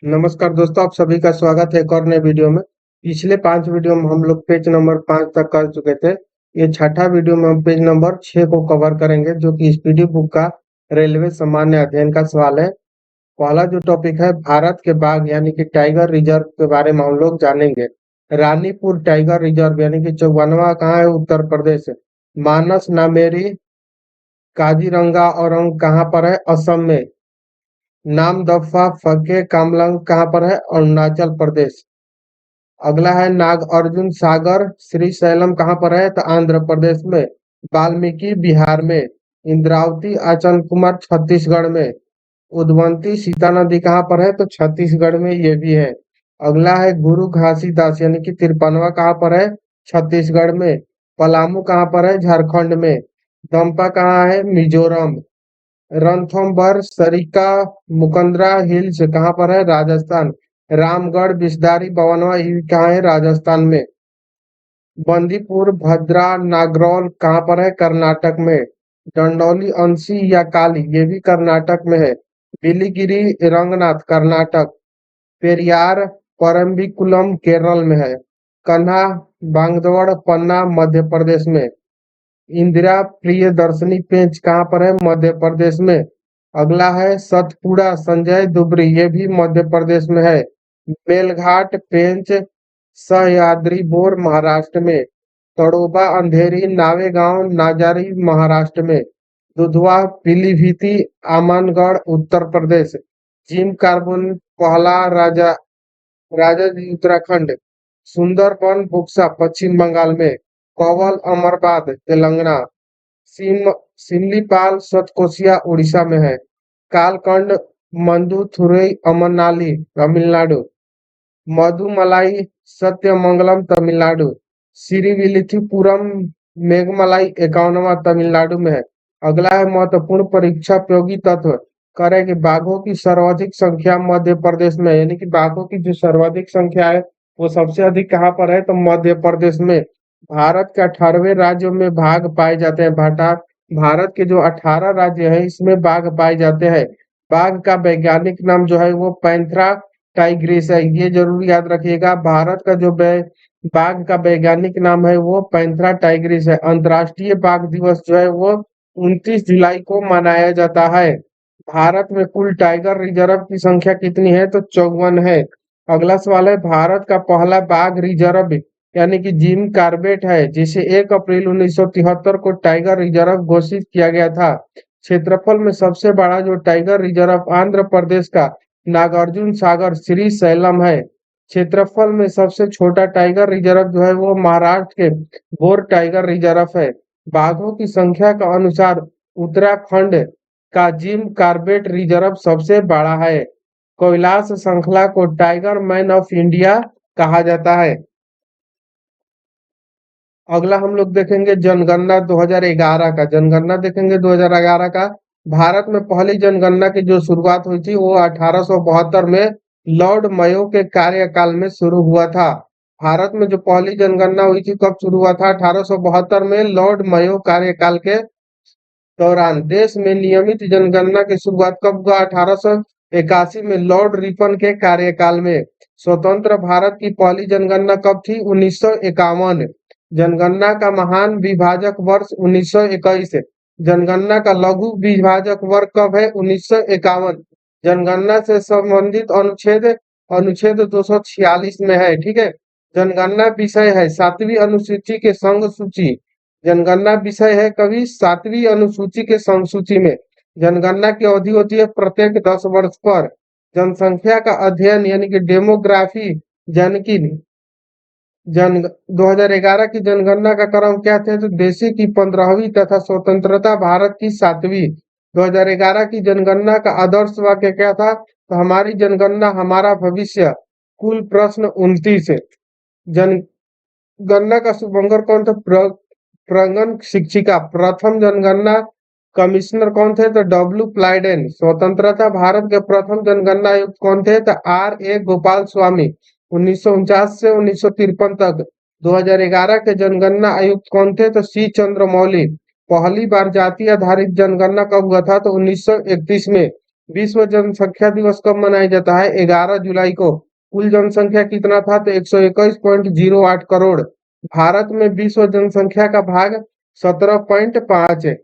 नमस्कार दोस्तों, आप सभी का स्वागत है एक और नए वीडियो में। पिछले 5 वीडियो में हम लोग पेज नंबर 5 तक कर चुके थे। ये छठा वीडियो में हम पेज नंबर 6 को कवर करेंगे, जो कि स्पीडी बुक का रेलवे सामान्य अध्ययन का सवाल है। पहला जो टॉपिक है, भारत के बाघ यानी कि टाइगर रिजर्व के बारे में हम लोग जानेंगे। रानीपुर टाइगर रिजर्व यानी कि 54वां कहाँ है? उत्तर प्रदेश है। मानस नामेरी काजीरंगा औरंग कहाँ पर है? असम में। नामदफा फके कामलंग कहाँ पर है? अरुणाचल प्रदेश। अगला है नागार्जुन सागर श्रीशैलम कहाँ पर है? तो आंध्र प्रदेश में। वाल्मीकि बिहार में। इंद्रावती आचन कुमार छत्तीसगढ़ में। उदवंती सीता नदी कहाँ पर है? तो छत्तीसगढ़ में ये भी है। अगला है गुरु घासीदास यानी कि 53वां कहाँ पर है? छत्तीसगढ़ में। पलामू कहाँ पर है? झारखंड में। दंपा कहाँ है? मिजोरम। रणथंभौर सरिस्का मुकंदरा हिल्स कहाँ पर है? राजस्थान। रामगढ़ बिस्दारी 52वां ये कहाँ है? राजस्थान में। बंदीपुर भद्रा नागरौल कहाँ पर है? कर्नाटक में। डंडौली अंशी या काली ये भी कर्नाटक में है। बिलीगिरी रंगनाथ कर्नाटक। पेरियार परम्बिकुलम केरल में है। कन्हा बांगदौड़ पन्ना मध्य प्रदेश में। इंदिरा प्रियदर्शनी पेंच कहाँ पर है? मध्य प्रदेश में। अगला है सतपुड़ा संजय दुबरी ये भी मध्य प्रदेश में है। बेलघाट पेंच सह्याद्री बोर महाराष्ट्र में। तड़ोबा अंधेरी नावेगांव नाजारी महाराष्ट्र में। दुधवा पीलीभीती आमनगढ़ उत्तर प्रदेश। जिम कार्बन पहला राजा राजा जी उत्तराखंड। सुंदरबन बुक्सा पश्चिम बंगाल में। कौवल अमरबाद तेलंगाना। सिमलीपाल सतकोशिया उड़ीसा में है। कालकंड मंदुथुरई अमरनाली तमिलनाडु। मधुमलाई सत्यमंगलम तमिलनाडु। सिरिविलिथीपुरम मेघमलाई 51वां तमिलनाडु में है। अगला है महत्वपूर्ण परीक्षा उपयोगी तत्व करें कि बाघों की सर्वाधिक संख्या मध्य प्रदेश में है। यानी कि बाघों की जो सर्वाधिक संख्या है वो सबसे अधिक कहाँ पर है? तो मध्य प्रदेश में। भारत के 18वें राज्यों में बाघ पाए जाते हैं। भारत के जो 18 राज्य है इसमें बाघ पाए जाते हैं। बाघ का वैज्ञानिक नाम जो है वो पैंथरा टाइग्रिस है, ये जरूर याद रखिएगा। भारत का जो बाघ का वैज्ञानिक नाम है वो पैंथरा टाइग्रिस है। अंतर्राष्ट्रीय बाघ दिवस जो है वो 29 जुलाई को मनाया जाता है। भारत में कुल टाइगर रिजर्व की संख्या कितनी है? तो 54 है। अगला सवाल है, भारत का पहला बाघ रिजर्व यानी कि जिम कार्बेट है, जिसे 1 अप्रैल 1973 को टाइगर रिजर्व घोषित किया गया था। क्षेत्रफल में सबसे बड़ा जो टाइगर रिजर्व आंध्र प्रदेश का नागार्जुन सागर श्रीशैलम है। क्षेत्रफल में सबसे छोटा टाइगर रिजर्व जो है वो महाराष्ट्र के बोर टाइगर रिजर्व है। बाघों की संख्या का अनुसार उत्तराखंड का जिम कार्बेट रिजर्व सबसे बड़ा है। कैलाश श्रृंखला को टाइगर मैन ऑफ इंडिया कहा जाता है। अगला हम लोग देखेंगे जनगणना 2011 का। जनगणना देखेंगे 2011 का। भारत में पहली जनगणना की जो शुरुआत हुई थी वो 1872 में लॉर्ड मयो के कार्यकाल में शुरू हुआ था। भारत में जो पहली जनगणना हुई थी कब शुरू हुआ था? 1872 में लॉर्ड मयो कार्यकाल के दौरान। देश में नियमित जनगणना की शुरुआत कब हुआ? 1881 में लॉर्ड रिपन के कार्यकाल में। स्वतंत्र भारत की पहली जनगणना कब थी? 1951। जनगणना का महान विभाजक वर्ष 1921। जनगणना का लघु विभाजक वर्ष कब है? 1951। जनगणना से संबंधित अनुच्छेद अनुच्छेद 246 में है। ठीक है। जनगणना विषय है 7वीं अनुसूची के संघ सूची। जनगणना विषय है कभी 7वीं अनुसूची के संघ सूची में। जनगणना की अवधि होती है प्रत्येक 10 वर्ष पर। जनसंख्या का अध्ययन यानी कि डेमोग्राफी जनकी जन 2011 की जनगणना का क्रम क्या थे? तो देशी की 15वीं तथा स्वतंत्रता भारत की 7वीं। 2011 की जनगणना का आदर्श वाक्य क्या था? तो हमारी जनगणना हमारा भविष्य। कुल प्रश्न 29 है। जनगणना का शुभंकर कौन था? प्रगण शिक्षिका। प्रथम जनगणना कमिश्नर कौन थे? तो डब्ल्यू प्लाइडेन। स्वतंत्रता भारत के प्रथम जनगणना आयुक्त कौन थे? तो आर ए गोपाल स्वामी। 1949 से 1953 तक। 2011 के जनगणना आयुक्त कौन थे? तो सी चंद्रमौली। पहली बार जाति आधारित जनगणना कब हुआ था? तो 1931 में। विश्व जनसंख्या दिवस कब मनाया जाता है? 11 जुलाई को। कुल जनसंख्या कितना था? तो 121.08 करोड़। भारत में विश्व जनसंख्या का भाग 17.5 है।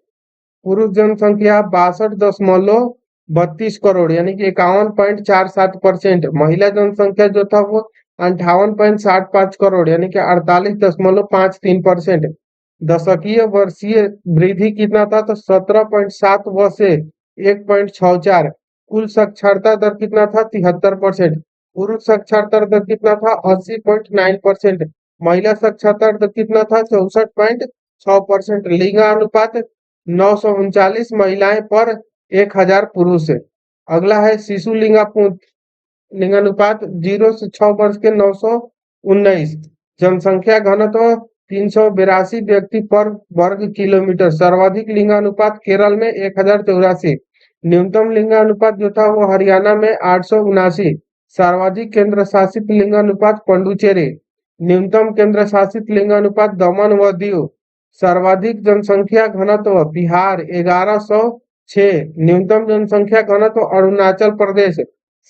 पुरुष जनसंख्या 62.32 करोड़ यानी कि 51.47%। महिला जनसंख्या जो था वो 58.65 करोड़ यानी कि 48.53%। दशकीय वर्षीय वृद्धि कितना था? तो 17.7 से 1.64। कुल साक्षरता दर कितना था? 73%। पुरुष साक्षरता दर कितना था? 80.9%। महिला साक्षरता दर कितना था? 64.6%। लिंगानुपात 939 महिलाएं पर 1000 पुरुष है। अगला है शिशु लिंगानुपात 0 से 6 वर्ष के 919। जनसंख्या घनत्व 382 व्यक्ति पर वर्ग किलोमीटर। सर्वाधिक लिंगानुपात केरल में 1084। न्यूनतम लिंगानुपात जो था वो हरियाणा में 879। सर्वाधिक केंद्र शासित लिंगानुपात पुडुचेरी। न्यूनतम केंद्र शासित लिंगानुपात दमन व दीव। सर्वाधिक जनसंख्या घनत्व बिहार 1106। न्यूनतम जनसंख्या घनत्व अरुणाचल प्रदेश।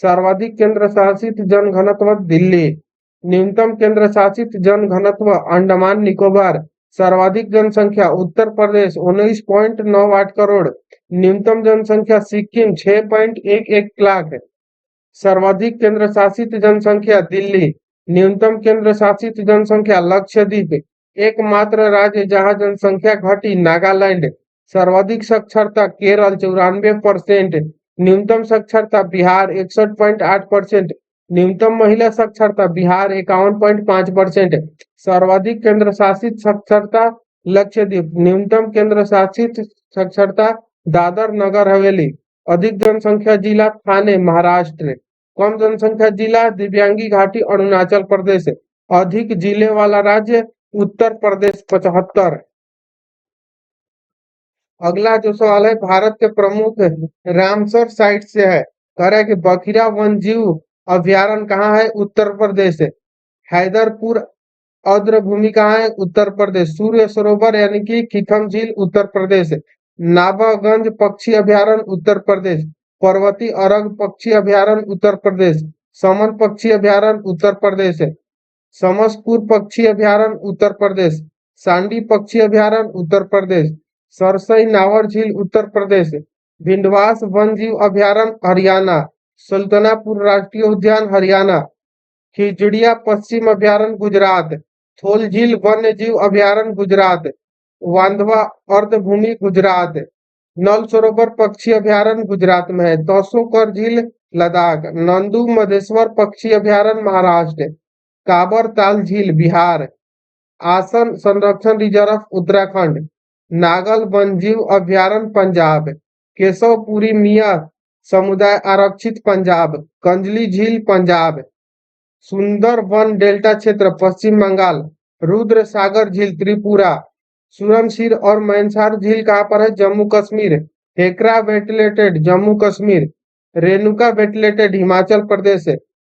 सर्वाधिक केंद्र शासित जन घनत्व दिल्ली। न्यूनतम केंद्र शासित जन घनत्व अंडमान निकोबार। सर्वाधिक जनसंख्या उत्तर प्रदेश 19.98 करोड़। न्यूनतम जनसंख्या सिक्किम 6.11 लाख। सर्वाधिक केंद्र शासित जनसंख्या दिल्ली। न्यूनतम केंद्र शासित जनसंख्या लक्षद्वीप। एकमात्र राज्य जहां जनसंख्या घटी नागालैंड। सर्वाधिक साक्षरता केरल 94%। न्यूनतम साक्षरता बिहार 61.8%। न्यूनतम महिला साक्षरता बिहार 51.5%। सर्वाधिक केंद्र शासित साक्षरता लक्षद्वीप। न्यूनतम केंद्र शासित साक्षरता दादर नगर हवेली। अधिक जनसंख्या जिला थाने महाराष्ट्र। कम जनसंख्या जिला दिव्यांगी घाटी अरुणाचल प्रदेश। अधिक जिले वाला राज्य उत्तर प्रदेश 75। अगला जो सवाल है भारत के प्रमुख रामसर साइट से है। कह रहा है कि बखिरा वन जीव अभ्यारण्य कहाँ है? उत्तर प्रदेश है। हैदरपुर आर्द्र भूमि कहाँ है? उत्तर प्रदेश। सूर्य सरोवर यानी कि खिखम झील उत्तर प्रदेश। नाबागंज पक्षी अभ्यारण्य उत्तर प्रदेश। पर्वती अरग पक्षी अभ्यारण्य उत्तर प्रदेश। समन पक्षी अभ्यारण्य उत्तर प्रदेश है। समसपुर पक्षी अभ्यारण्य उत्तर प्रदेश। सांडी पक्षी अभ्यारण्य उत्तर प्रदेश। सरसई नावर झील उत्तर प्रदेश। भिंडवास वन जीव अभ्यारण्य हरियाणा। सुल्तानापुर राष्ट्रीय उद्यान हरियाणा। खिजड़िया पश्चिम अभ्यारण्य गुजरात। थोल झील वन्य जीव अभ्यारण्य गुजरात। वांधवा अर्धभूमि गुजरात। नल सरोवर पक्षी अभ्यारण्य गुजरात में है। तोसोकर झील लद्दाख। नंदू मधेश्वर पक्षी अभ्यारण्य महाराष्ट्र। काबर ताल झील बिहार। आसन संरक्षण रिजर्व उत्तराखंड। नागल वन्यजीव अभ्यारण्य पंजाब। केशवपुरी मिया समुदाय आरक्षित पंजाब। कंजली झील पंजाब। सुंदर वन डेल्टा क्षेत्र पश्चिम बंगाल। रुद्र सागर झील त्रिपुरा। सुरनशीर और मैनसार झील कहाँ पर है? जम्मू कश्मीर। हेकरा वेटलेटेड जम्मू कश्मीर। रेणुका वेटलेटेड हिमाचल प्रदेश।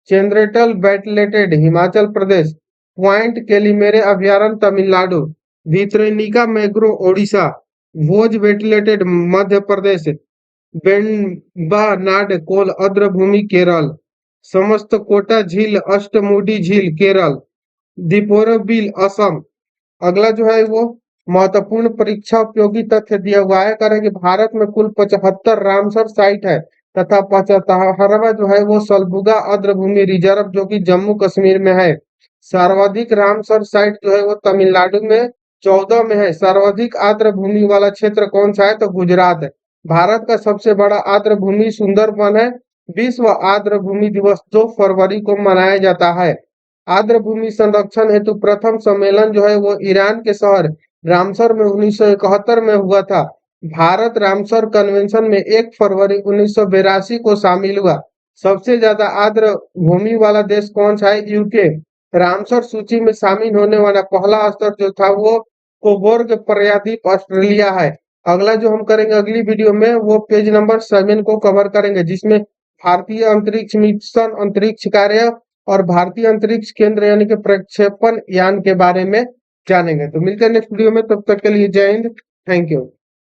चेंद्रेटल वेटलेटेड हिमाचल प्रदेश। पॉइंट केलीमेरे अभ्यारण्य तमिलनाडु। भितरनिका मैग्रो ओडिशा। भोज वेटलेटेड मध्य प्रदेश। बेम्बानाड कोल आर्द्र भूमि केरल। समस्त कोटा झील अष्टमुडी झील केरल। दीपोरबिल असम। अगला जो है वो महत्वपूर्ण परीक्षा उपयोगी तथ्य दिया हुआ है। कह रहे कि भारत में कुल 75 रामसर साइट है तथा 75वां जो है वो सलबुगा आर्द्र भूमि रिजर्व जो कि जम्मू कश्मीर में है। सर्वाधिक रामसर साइट जो है वो तमिलनाडु में 14 में है। सर्वाधिक आर्द्र भूमि वाला क्षेत्र कौन सा है? तो गुजरात है। भारत का सबसे बड़ा आर्द्र भूमि सुंदरबन है। विश्व आर्द्र भूमि दिवस 2 फरवरी को मनाया जाता है। आर्द्र भूमि संरक्षण हेतु प्रथम सम्मेलन जो है वो ईरान के शहर रामसर में 1971 में हुआ था। भारत रामसर कन्वेंशन में 1 फरवरी 1982 को शामिल हुआ। सबसे ज्यादा आर्द्र भूमि वाला देश कौन सा है? यूके। रामसर सूची में शामिल होने वाला पहला स्तर जो था वो कोबोर्ग प्रायद्वीप ऑस्ट्रेलिया है। अगला जो हम करेंगे अगली वीडियो में वो पेज नंबर 7 को कवर करेंगे जिसमें भारतीय अंतरिक्ष मिशन अंतरिक्ष कार्य और भारतीय अंतरिक्ष केंद्र यानी कि प्रक्षेपण यान के बारे में जानेंगे। तो मिलते हैं नेक्स्ट वीडियो में, तब तक के लिए जय हिंद, थैंक यू।